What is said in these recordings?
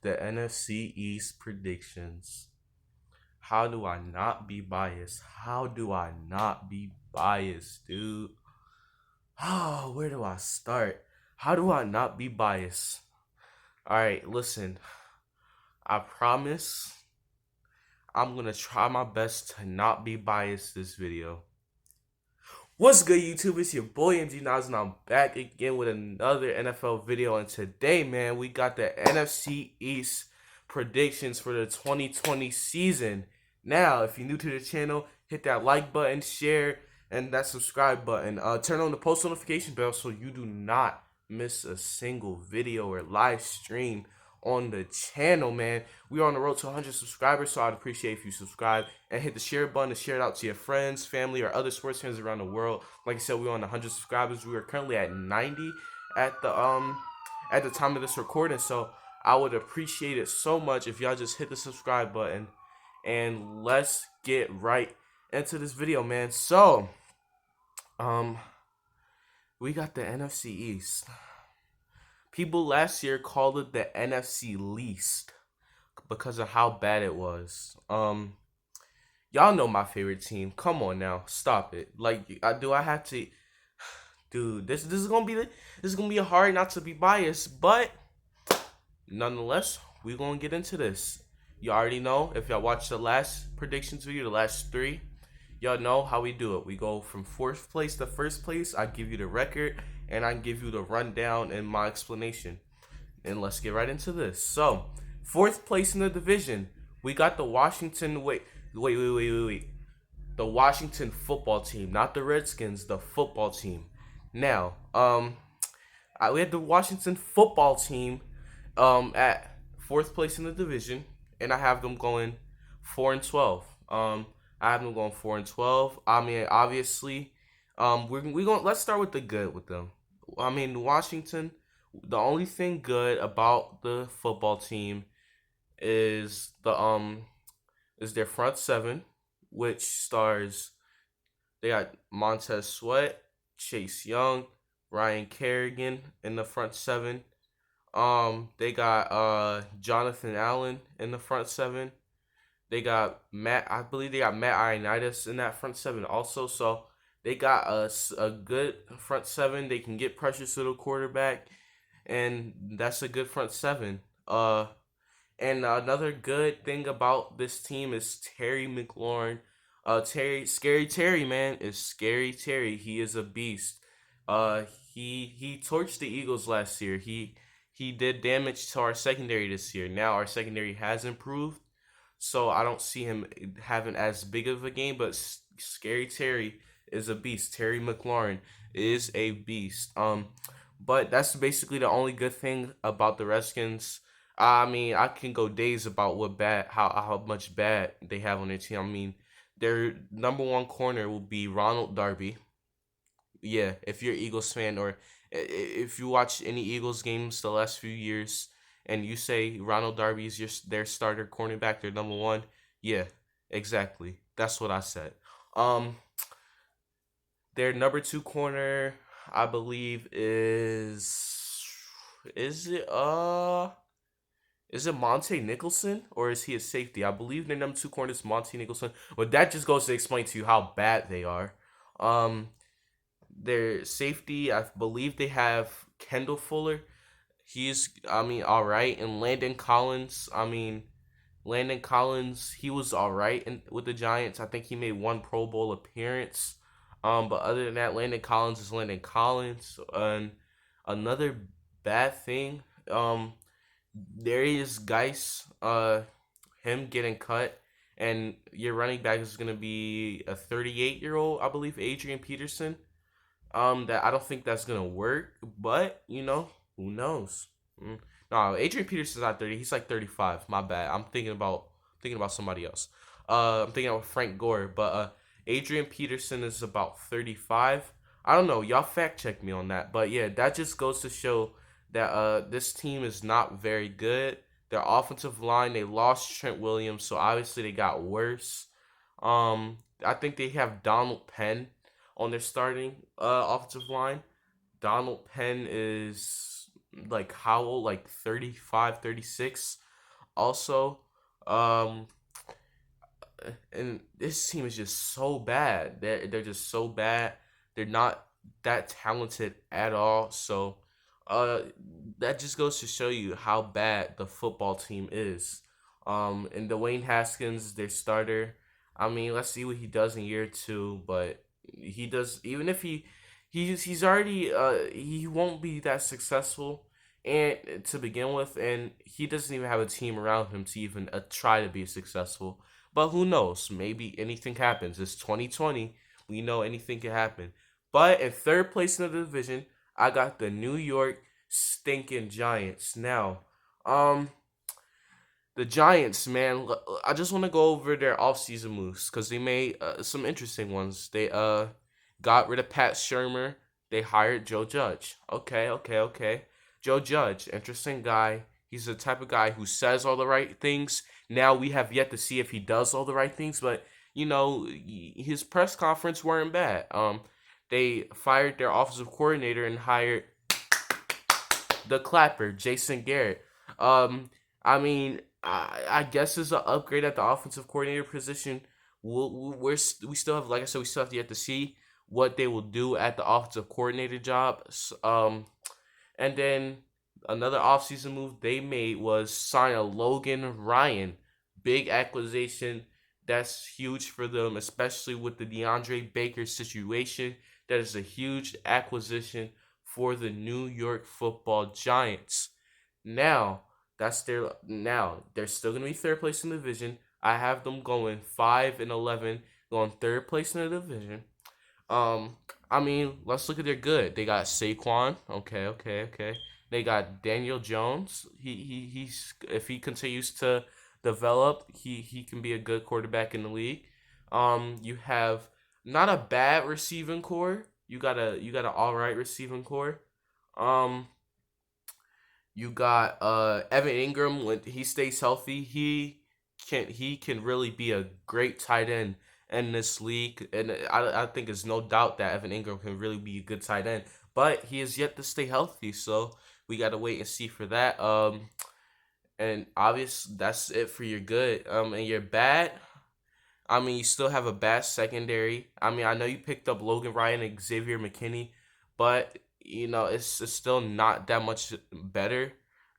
the NFC East predictions. How do I not be biased? How do I not be biased, dude? Oh, where do I start? How do I not be biased? All right, listen. I promise I'm gonna try my best to not be biased this video. What's good, YouTube? It's your boy MG Nas, and I'm back again with another NFL video. And today, man, we got the NFC East predictions for the 2020 season. Now, if you're new to the channel, hit that like button, share, and that subscribe button. Turn on the post notification bell so you do not miss a single video or live stream on the channel, man. We are on the road to 100 subscribers, so I'd appreciate if you subscribe and hit the share button to share it out to your friends, family, or other sports fans around the world. Like I said, we're on 100 subscribers. We are currently at 90 at the time of this recording, so I would appreciate it so much if y'all just hit the subscribe button, and let's get right into this video, man. So, we got the NFC East. People last year called it the NFC least because of how bad it was. Y'all know my favorite team. Come on now, stop it. Like, do I have to? Dude, this is gonna be hard not to be biased, but nonetheless, we're gonna get into this. You already know, if y'all watched the last predictions video, the last three, y'all know how we do it. We go from fourth place to first place. I give you the record, and I give you the rundown and my explanation. And let's get right into this. So, fourth place in the division, we got the Washington. Wait. The Washington football team, not the Redskins. The football team. Now, we had the Washington football team, at fourth place in the division, and I have them going 4-12. I have them going 4-12. I mean, obviously, we going. Let's start with the good with them. I mean, Washington. The only thing good about the football team is their front seven, which stars. They got Montez Sweat, Chase Young, Ryan Kerrigan in the front seven. They got Jonathan Allen in the front seven. They got I believe they got Matt Ioannidis in that front seven also. So they got a good front seven. They can get pressure to the quarterback, and that's a good front seven. And another good thing about this team is Terry McLaurin. Scary Terry, man, is Scary Terry. He is a beast. He torched the Eagles last year. He did damage to our secondary this year. Now our secondary has improved, so I don't see him having as big of a game. But Scary Terry is a beast. Terry McLaurin is a beast. But that's basically the only good thing about the Redskins. I mean, I can go days about how much bad they have on their team. I mean, their number one corner will be Ronald Darby. Yeah, if you're an Eagles fan, or if you watch any Eagles games the last few years and you say Ronald Darby is their starter cornerback, their number one, yeah, exactly. That's what I said. Um, their number two corner, I believe, is it is it Monte Nicholson, or is he a safety? I believe their number two corner is Monte Nicholson. But that just goes to explain to you how bad they are. Um, their safety, I believe they have Kendall Fuller. He's, I mean, all right. And Landon Collins, I mean, Landon Collins, he was all right with the Giants. I think he made one Pro Bowl appearance. But other than that, Landon Collins is Landon Collins. And another bad thing, Darius Geis, him getting cut, and your running back is gonna be a 38-year-old, I believe, Adrian Peterson. That I don't think that's gonna work, but who knows? No, Adrian Peterson's not 30. He's like 35. My bad. I'm thinking about somebody else. I'm thinking about Frank Gore, but Adrian Peterson is about 35. I don't know. Y'all fact check me on that, but yeah, that just goes to show that this team is not very good. Their offensive line, they lost Trent Williams, so obviously they got worse. I think they have Donald Penn on their starting offensive line. Donald Penn is like how old? Like 35, 36. also. Um, and this team is just so bad. They're just so bad. They're not that talented at all. So, uh, that just goes to show you how bad the football team is. And Dwayne Haskins, their starter. I mean, let's see what he does in year two. But he does, even if he's already he won't be that successful and to begin with, and he doesn't even have a team around him to even try to be successful. But who knows? Maybe anything happens. It's 2020. We know anything can happen. But in third place in the division, I got the New York stinking Giants. Now, um, the Giants, man, I just want to go over their offseason moves because they made some interesting ones. They got rid of Pat Shermer. They hired Joe Judge. Okay, okay, okay. Joe Judge, interesting guy. He's the type of guy who says all the right things. Now we have yet to see if he does all the right things, but his press conference weren't bad. They fired their offensive coordinator and hired the clapper, Jason Garrett. I mean, I guess it's an upgrade at the offensive coordinator position. We still have, like I said, we still have yet to see what they will do at the offensive coordinator job. And then another offseason move they made was sign a Logan Ryan. Big acquisition. That's huge for them, especially with the DeAndre Baker situation. That is a huge acquisition for the New York Football Giants. Now, now they're still gonna be third place in the division. I have them going 5-11, going third place in the division. Um, I mean, let's look at their good. They got Saquon. Okay, okay, okay. They got Daniel Jones. He's if he continues to develop, he can be a good quarterback in the league. You have not a bad receiving core. You got an all right receiving core. Um, you got Evan Ingram when he stays healthy. He can really be a great tight end in this league, and I think there's no doubt that Evan Ingram can really be a good tight end. But he is yet to stay healthy, so we gotta wait and see for that. And obvious that's it for your good. And your bad. I mean, you still have a bad secondary. I mean, I know you picked up Logan Ryan and Xavier McKinney, but it's still not that much better.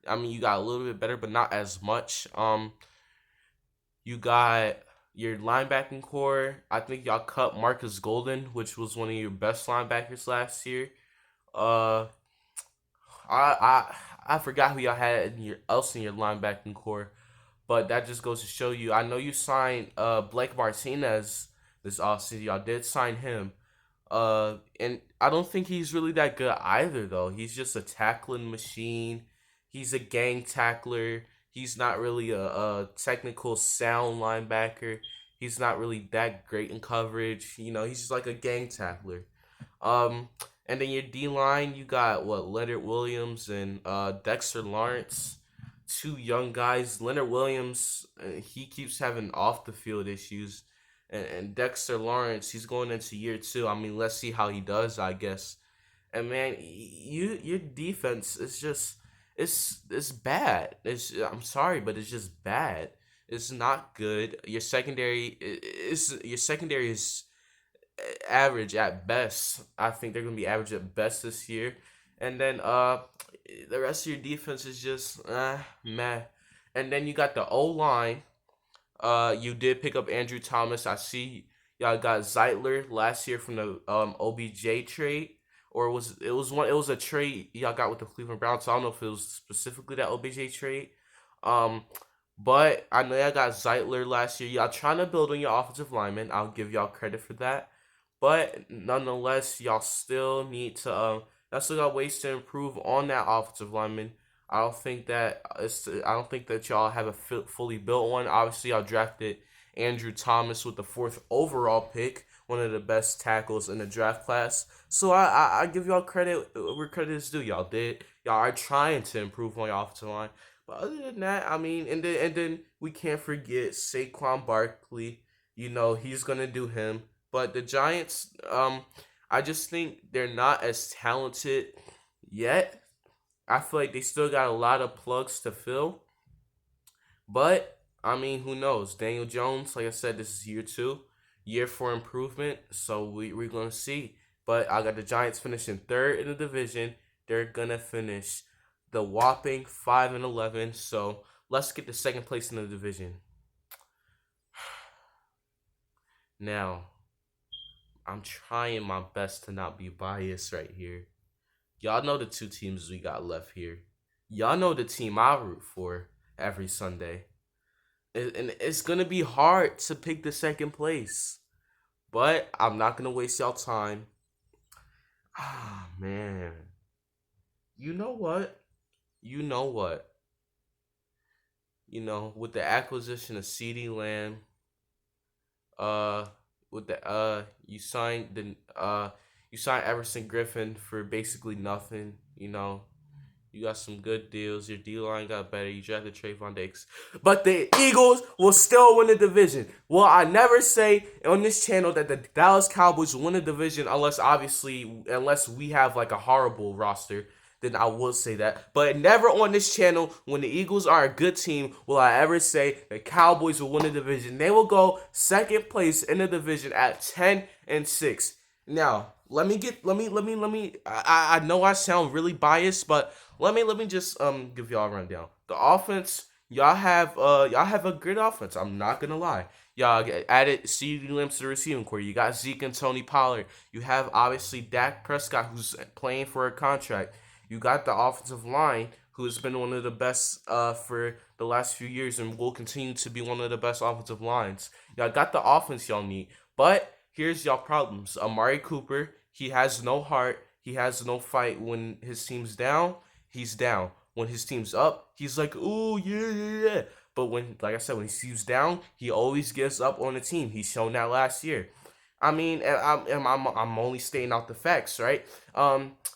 I mean, you got a little bit better, but not as much. You got your linebacking core. I think y'all cut Marcus Golden, which was one of your best linebackers last year. Uh, I forgot who y'all had in your linebacking core. But that just goes to show you. I know you signed Blake Martinez this offseason. Y'all did sign him. And I don't think he's really that good either, though. He's just a tackling machine. He's a gang tackler. He's not really a technical sound linebacker. He's not really that great in coverage. He's just like a gang tackler. Um, and then your D line, you got what Leonard Williams and Dexter Lawrence, two young guys. Leonard Williams, he keeps having off the field issues, and Dexter Lawrence, he's going into year two. I mean, let's see how he does, I guess. And man, your defense is just it's bad. I'm sorry, but it's just bad. It's not good. Your secondary is average at best. I think they're gonna be average at best this year. And then the rest of your defense is just meh. And then you got the O line. You did pick up Andrew Thomas. I see y'all got Zeitler last year from the OBJ trade, or it was a trade y'all got with the Cleveland Browns. So I don't know if it was specifically that OBJ trade. Um, but I know y'all got Zeitler last year. Y'all trying to build on your offensive lineman. I'll give y'all credit for that. But nonetheless, y'all still got ways to improve on that offensive lineman. I don't think that y'all have a fully built one. Obviously, y'all drafted Andrew Thomas with the fourth overall pick, one of the best tackles in the draft class. So I give y'all credit where credit is due. Y'all are trying to improve on your offensive line. But other than that, I mean, and then we can't forget Saquon Barkley. He's gonna do him. But the Giants, I just think they're not as talented yet. I feel like they still got a lot of plugs to fill. But I mean, who knows? Daniel Jones, like I said, this is year two, year for improvement. So we're gonna see. But I got the Giants finishing third in the division. They're gonna finish the whopping 5-11. So let's get the second place in the division. Now, I'm trying my best to not be biased right here. Y'all know the two teams we got left here. Y'all know the team I root for every Sunday. And it's gonna be hard to pick the second place. But I'm not gonna waste y'all time. Ah man. You know what? You know what? With the acquisition of CD Lamb, uh with the you signed Everson Griffin for basically nothing, You got some good deals. Your D line got better. You drafted Trayvon Diggs. But the Eagles will still win the division. Well, I never say on this channel that the Dallas Cowboys will win the division unless we have like a horrible roster. Then I will say that. But never on this channel, when the Eagles are a good team, will I ever say the Cowboys will win the division. They will go second place in the division at 10-6. Now, I know I sound really biased, but let me just give y'all a rundown. The offense, y'all have a good offense. I'm not gonna lie. Y'all added CeeDee Lamb to the receiving core. You got Zeke and Tony Pollard. You have obviously Dak Prescott, who's playing for a contract. You got the offensive line, who has been one of the best for the last few years and will continue to be one of the best offensive lines. Y'all got the offense y'all need. But here's y'all problems. Amari Cooper, he has no heart. He has no fight. When his team's down, he's down. When his team's up, he's like, ooh, yeah, yeah, yeah. But like I said, when his team's down, he always gives up on the team. He's shown that last year. I mean, I'm only stating out the facts, right?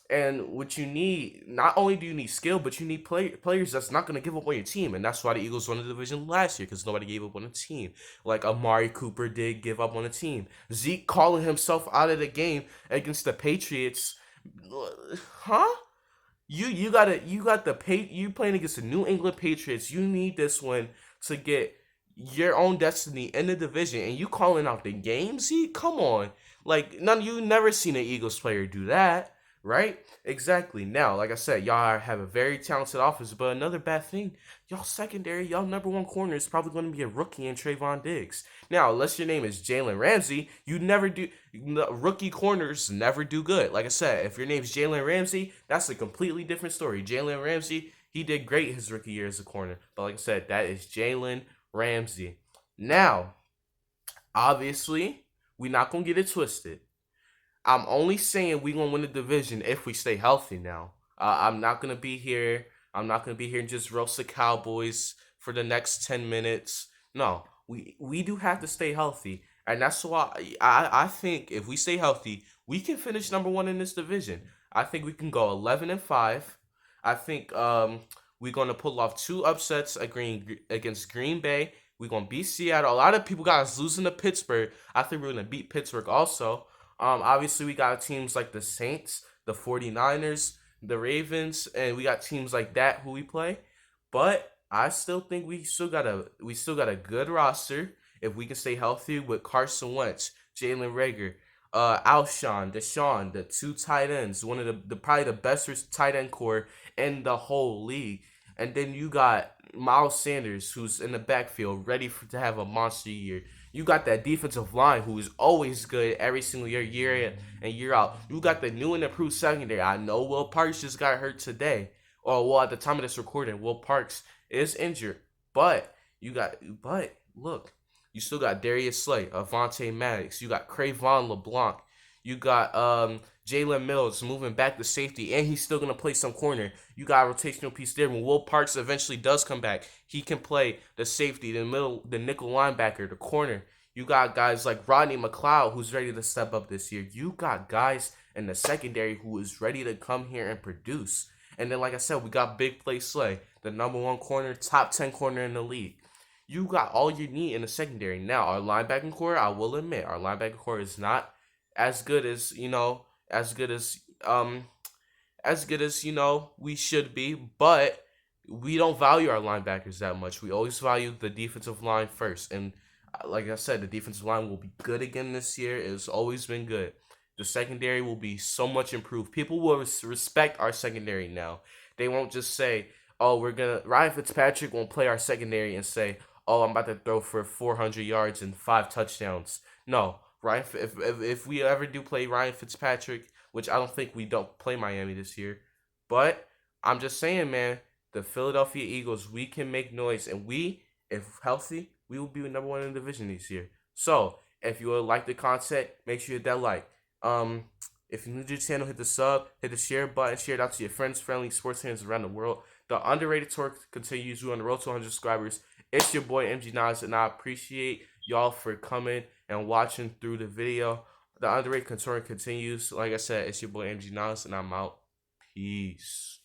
And what you need, not only do you need skill, but you need players that's not going to give up on your team. And that's why the Eagles won the division last year, because nobody gave up on the team. Like Amari Cooper did give up on the team. Zeke calling himself out of the game against the Patriots. Huh? You playing against the New England Patriots. You need this one to get your own destiny in the division, and you calling out the game. See, come on, like you never seen an Eagles player do that, right? Exactly. Now, like I said, y'all have a very talented offense, but another bad thing, y'all secondary, y'all number one corner is probably going to be a rookie in Trayvon Diggs. Now, unless your name is Jalen Ramsey, you never do. Rookie corners never do good. Like I said, if your name's Jalen Ramsey, that's a completely different story. Jalen Ramsey, he did great his rookie year as a corner, but like I said, that is Jalen Ramsey. Now, obviously, we're not gonna get it twisted. I'm only saying we're gonna win the division if we stay healthy. Now, I'm not gonna be here. I'm not gonna be here and just roast the Cowboys for the next 10 minutes. No, we do have to stay healthy, and that's why I think if we stay healthy, we can finish number one in this division. I think we can go 11-5. I think we're gonna pull off two upsets against Green Bay. We're gonna beat Seattle. A lot of people got us losing to Pittsburgh. I think we're gonna beat Pittsburgh also. Obviously we got teams like the Saints, the 49ers, the Ravens, and we got teams like that who we play. But I still think we still got a good roster if we can stay healthy with Carson Wentz, Jalen Rager, Alshon, Deshaun, the two tight ends, one of the probably the best tight end core in the whole league. And then you got Miles Sanders, who's in the backfield, ready to have a monster year. You got that defensive line, who is always good every single year in and year out. You got the new and improved secondary. I know Will Parks just got hurt today, or well, at the time of this recording, Will Parks is injured. But look, you still got Darius Slay, Avonte Maddox. You got Crayvon LeBlanc. You got Jalen Mills moving back to safety, and he's still gonna play some corner. You got a rotational piece there. When Will Parks eventually does come back, he can play the safety, the middle, the nickel linebacker, the corner. You got guys like Rodney McLeod, who's ready to step up this year. You got guys in the secondary who is ready to come here and produce. And then, like I said, we got Big Play Slay, the number one corner, top 10 corner in the league. You got all you need in the secondary. Now, our linebacking core, I will admit, our linebacking core is not as good as as good as we should be, but we don't value our linebackers that much. We always value the defensive line first. And like I said, the defensive line will be good again this year. It's always been good. The secondary will be so much improved. People will respect our secondary now. They won't just say, "Oh, we're gonna." Ryan Fitzpatrick won't play our secondary and say, "Oh, I'm about to throw for 400 yards and 5 touchdowns." No, Ryan. If we ever do play Ryan Fitzpatrick, which I don't think we don't play Miami this year, but I'm just saying, man, the Philadelphia Eagles, we can make noise, and we, if healthy, we will be number one in the division this year. So, if you would like the content, make sure you hit that like. Um, if you're new to the channel, hit the sub, hit the share button, share it out to your friends, family, sports fans around the world. The underrated tour continues. We're on the road to 100 subscribers. It's your boy MG Nas, and I appreciate y'all for coming and watching through the video. The underrated tour continues. Like I said, it's your boy MG Nas, and I'm out. Peace.